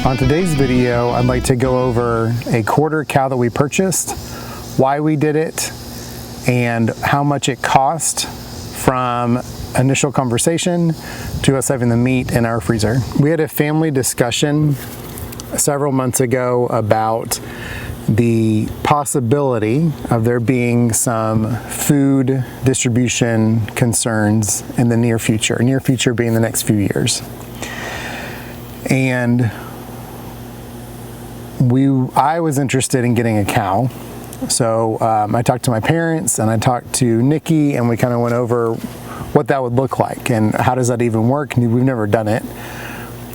On today's video, I'd like to go over a quarter cow that we purchased, why we did it, and how much it cost from initial conversation to us having the meat in our freezer. We had a family discussion several months ago about the possibility of there being some food distribution concerns in the near future being the next few years. And I was interested in getting a cow. So I talked to my parents and I talked to Nikki, and we kind of went over what that would look like and how does that even work. We've never done it.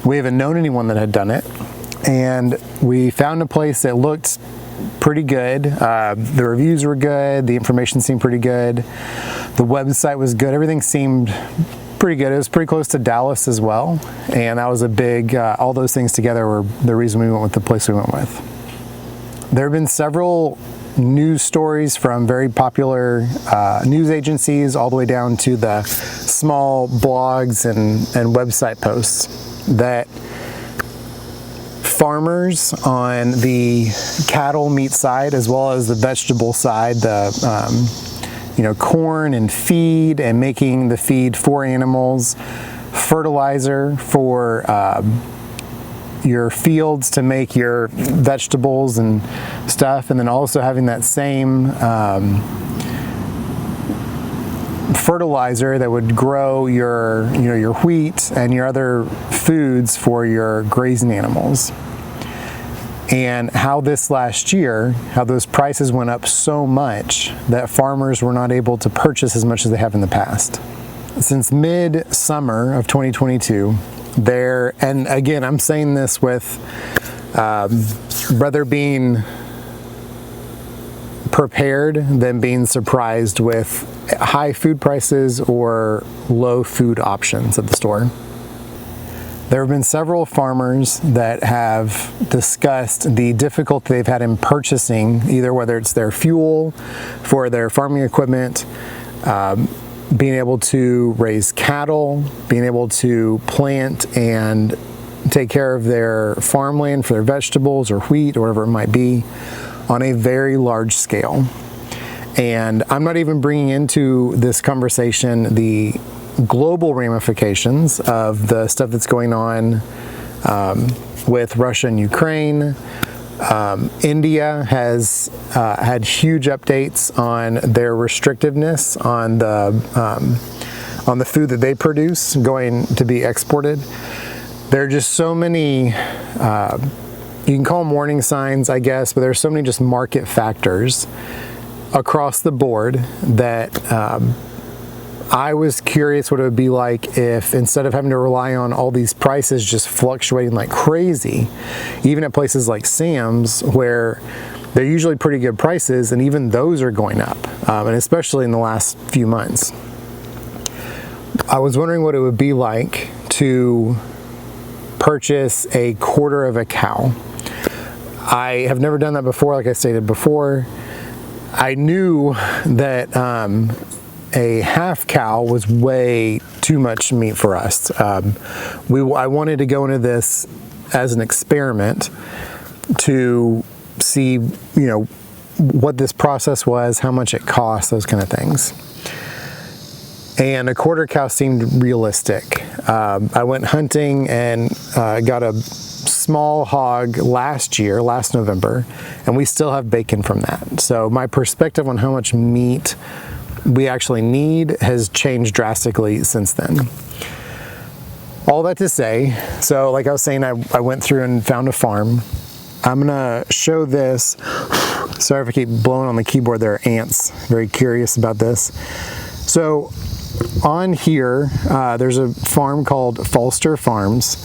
We haven't known anyone that had done it. And we found a place that looked pretty good. The reviews were good. The information seemed pretty good. The website was good. Everything seemed pretty good. It was pretty close to Dallas as well. And that was a big, all those things together were the reason we went with the place we went with. There have been several news stories from very popular news agencies all the way down to the small blogs and website posts that farmers on the cattle meat side as well as the vegetable side, the corn and feed and making the feed for animals, fertilizer for your fields to make your vegetables and stuff, and then also having that same fertilizer that would grow your wheat and your other foods for your grazing animals. And how this last year, how those prices went up so much that farmers were not able to purchase as much as they have in the past. Since mid-summer of 2022, and again, I'm saying this with rather being prepared than being surprised with high food prices or low food options at the store. There have been several farmers that have discussed the difficulty they've had in purchasing, either whether it's their fuel for their farming equipment, being able to raise cattle, being able to plant and take care of their farmland for their vegetables or wheat or whatever it might be on a very large scale. And I'm not even bringing into this conversation the global ramifications of the stuff that's going on with Russia and Ukraine. India has had huge updates on their restrictiveness on the food that they produce going to be exported. There are just so many, you can call them warning signs, I guess, but there's so many just market factors across the board that I was curious what it would be like if, instead of having to rely on all these prices just fluctuating like crazy, even at places like Sam's where they're usually pretty good prices, and even those are going up, and especially in the last few months. I was wondering what it would be like to purchase a quarter of a cow. I have never done that before, like I stated before. I knew that a half cow was way too much meat for us. I wanted to go into this as an experiment to see, what this process was, how much it cost, those kind of things. And a quarter cow seemed realistic. I went hunting and got a small hog last November, and we still have bacon from that. So my perspective on how much meat we actually need has changed drastically since then. All that to say, so like I was saying, I went through and found a farm. I'm gonna show this. Sorry if I keep blowing on the keyboard, there are ants. Very curious about this. So on here, there's a farm called Falster Farms,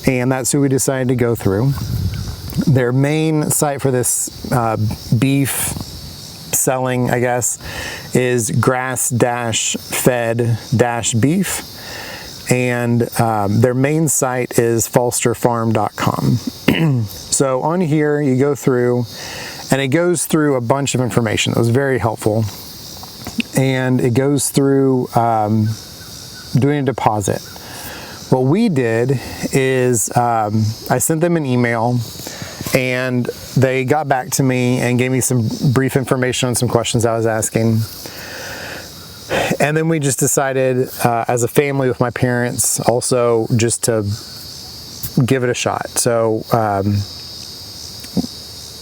and that's who we decided to go through. Their main site for this beef selling, I guess, is grass-fed-beef, and their main site is falsterfarm.com. So on here you go through, and it goes through a bunch of information. It was very helpful, and it goes through doing a deposit. what we did is I sent them an email, and they got back to me and gave me some brief information on some questions I was asking. And then we just decided as a family with my parents also just to give it a shot. So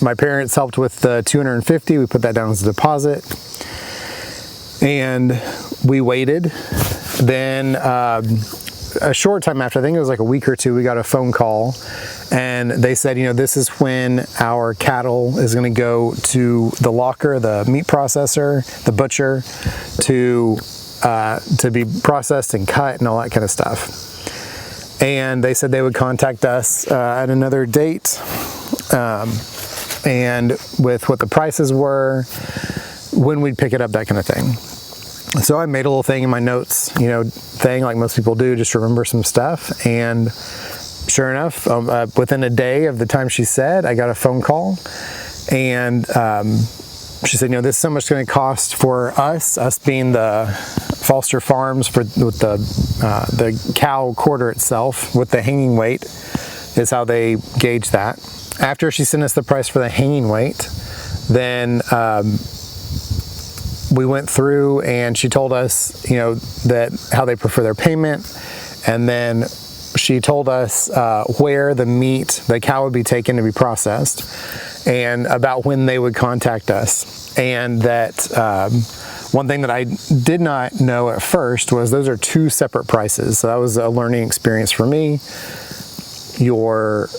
my parents helped with the $250. We put that down as a deposit, and we waited. Then a short time after, I think it was like a week or two, we got a phone call, and they said, you know, this is when our cattle is going to go to the locker, the meat processor, the butcher, to be processed and cut and all that kind of stuff. And they said they would contact us at another date, and with what the prices were, when we'd pick it up, that kind of thing. So I made a little thing in my notes, you know, thing like most people do, just to remember some stuff. And sure enough, within a day of the time she said, I got a phone call, and she said, you know, this is so much going to cost for us being the Falster Farms, with the cow quarter itself, with the hanging weight is how they gauge that. After she sent us the price for the hanging weight, then we went through and she told us, you know, that how they prefer their payment, and then she told us where the cow would be taken to be processed, and about when they would contact us. And that one thing that I did not know at first was those are two separate prices. So that was a learning experience for me. Your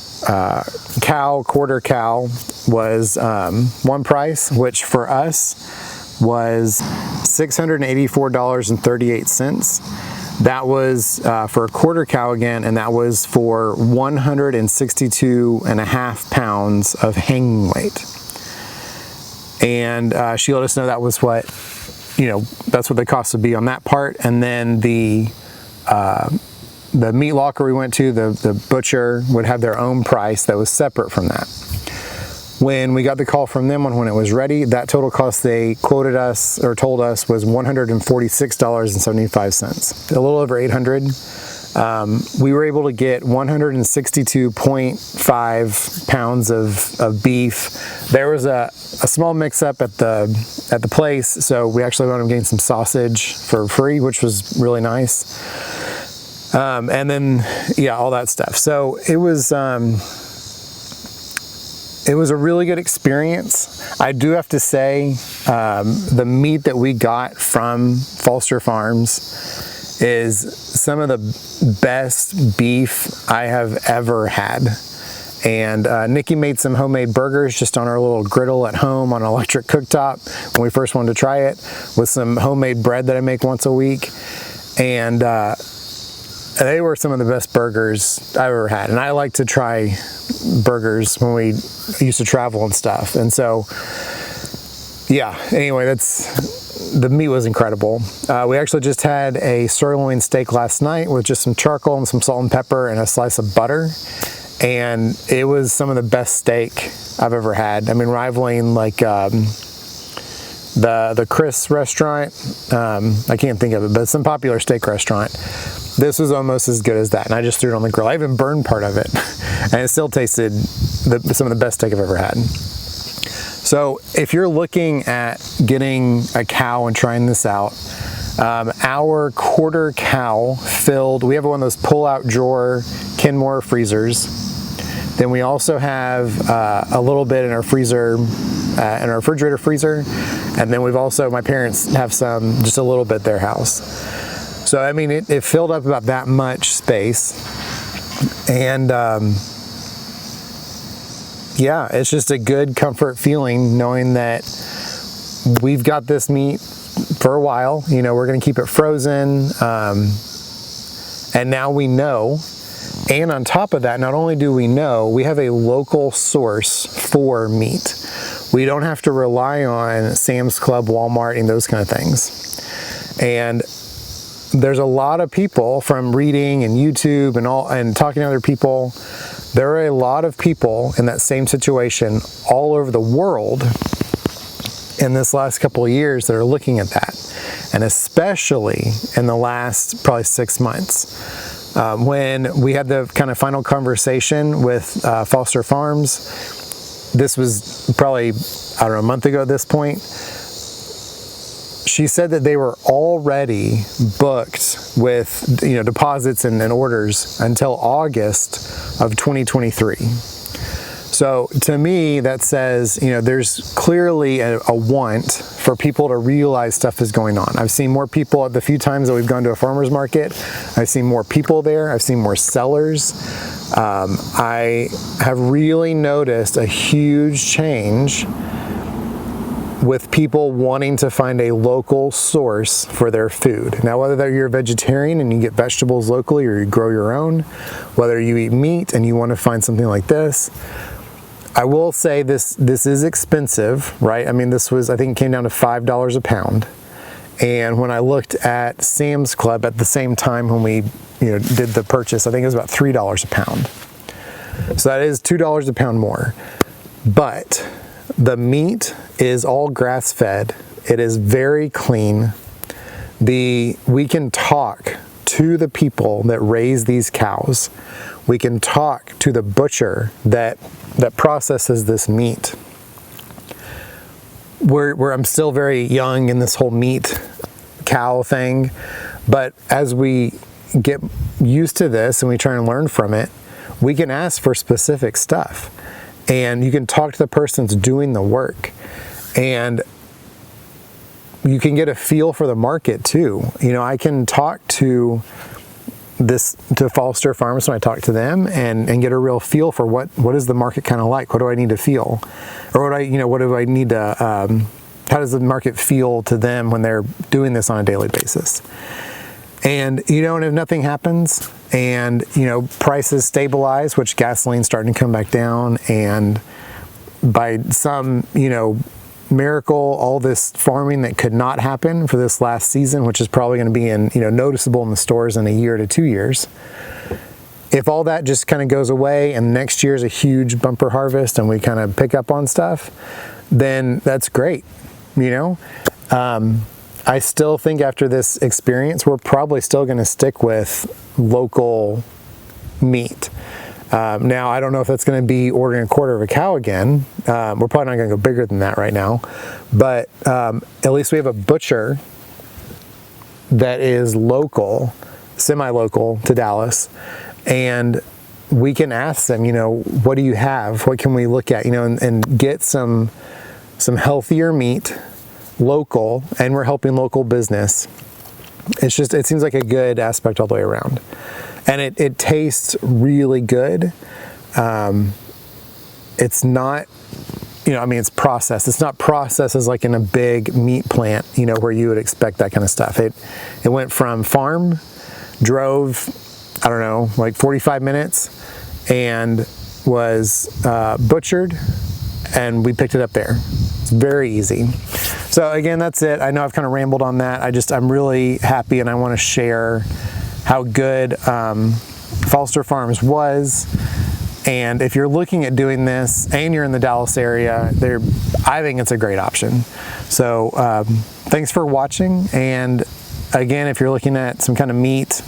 quarter cow was one price, which for us was $684.38. That was for a quarter cow again, and that was for 162.5 pounds of hanging weight. And she let us know that was what, you know, that's what the cost would be on that part. And then the meat locker we went to, the butcher would have their own price that was separate from that. When we got the call from them on when it was ready, that total cost they quoted us or told us was $146.75, a little over $800. We were able to get 162.5 pounds of beef. There was a small mix-up at the place, so we actually wound up getting some sausage for free, which was really nice. And then, yeah, all that stuff. So it was a really good experience. I do have to say, the meat that we got from Falster Farms is some of the best beef I have ever had. And Nikki made some homemade burgers just on our little griddle at home on an electric cooktop when we first wanted to try it, with some homemade bread that I make once a week. And they were some of the best burgers I've ever had. And I like to try burgers when we used to travel and stuff. And so, yeah, anyway, the meat was incredible. We actually just had a sirloin steak last night with just some charcoal and some salt and pepper and a slice of butter. And it was some of the best steak I've ever had. I mean, rivaling like the Chris restaurant. I can't think of it, but some popular steak restaurant. This was almost as good as that, and I just threw it on the grill. I even burned part of it, and it still tasted some of the best steak I've ever had. So if you're looking at getting a cow and trying this out, our quarter cow filled, we have one of those pull-out drawer Kenmore freezers. Then we also have a little bit in our freezer, in our refrigerator freezer, and then we've also, my parents have some, just a little bit at their house. So, I mean, it filled up about that much space, and yeah, it's just a good comfort feeling knowing that we've got this meat for a while. You know, we're going to keep it frozen, and now we know. And on top of that, not only do we know, we have a local source for meat. We don't have to rely on Sam's Club, Walmart, and those kind of things. And there's a lot of people, from reading and YouTube and talking to other people, there are a lot of people in that same situation all over the world in this last couple of years that are looking at that. And especially in the last probably 6 months. When we had the kind of final conversation with Falster Farms, this was probably, I don't know, a month ago at this point, she said that they were already booked with, you know, deposits and orders until August of 2023. So to me, that says, you know, there's clearly a want for people to realize stuff is going on. I've seen more people at the few times that we've gone to a farmer's market. I've seen more people there. I've seen more sellers. I have really noticed a huge change with people wanting to find a local source for their food. Now, whether you're a vegetarian and you get vegetables locally or you grow your own, whether you eat meat and you want to find something like this, I will say this is expensive, right? I mean, this was, I think it came down to $5 a pound. And when I looked at Sam's Club at the same time when we, you know, did the purchase, I think it was about $3 a pound. So that is $2 a pound more. But the meat is all grass-fed. It is very clean. We can talk to the people that raise these cows. We can talk to the butcher that processes this meat. I'm still very young in this whole meat cow thing, but as we get used to this and we try and learn from it, we can ask for specific stuff. And you can talk to the person that's doing the work, and you can get a feel for the market too. You know, I can talk to Falster Farms when I talk to them and get a real feel for what is the market kind of like. What do I need to feel, or what do I need to? How does the market feel to them when they're doing this on a daily basis? And you know, and if nothing happens, and you know, prices stabilize, which gasoline's starting to come back down, and by some, you know, miracle, all this farming that could not happen for this last season, which is probably going to be noticeable in the stores in a year to 2 years. If all that just kind of goes away and next year's a huge bumper harvest and we kind of pick up on stuff, then that's great, you know. I still think after this experience, we're probably still going to stick with local meat. Now, I don't know if that's going to be ordering a quarter of a cow again. We're probably not going to go bigger than that right now. But at least we have a butcher that is local, semi-local to Dallas. And we can ask them, you know, what do you have? What can we look at? You know, and get some healthier meat, local, and we're helping local business. It seems like a good aspect all the way around. And it tastes really good. It's not, you know, I mean, it's processed. It's not processed as like in a big meat plant, you know, where you would expect that kind of stuff. It went from farm, drove, I don't know, like 45 minutes, and was butchered, and we picked it up there. It's very easy. So again, that's it. I know I've kind of rambled on that. I'm really happy, and I want to share how good Falster Farms was. And if you're looking at doing this and you're in the Dallas area, I think it's a great option. So thanks for watching. And again, if you're looking at some kind of meat,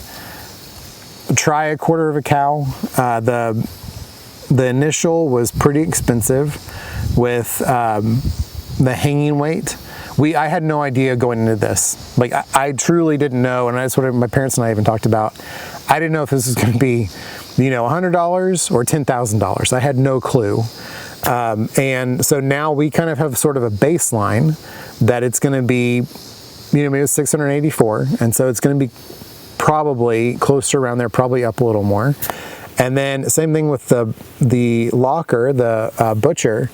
try a quarter of a cow. The initial was pretty expensive with the hanging weight. I had no idea going into this. Like, I truly didn't know, and that's what my parents and I even talked about. I didn't know if this was going to be, you know, $100 or $10,000. I had no clue. And so now we kind of have sort of a baseline that it's going to be, you know, maybe $684, and so it's going to be probably closer around there, probably up a little more. And then same thing with the locker, the butcher.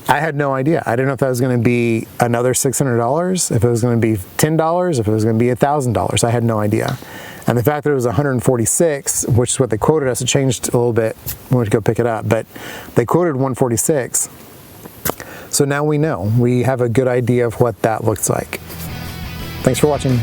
I had no idea. I didn't know if that was going to be another $600, if it was going to be $10, if it was going to be $1,000. I had no idea. And the fact that it was $146, which is what they quoted us, it changed a little bit when we go pick it up, but they quoted $146. So now we know. We have a good idea of what that looks like. Thanks for watching.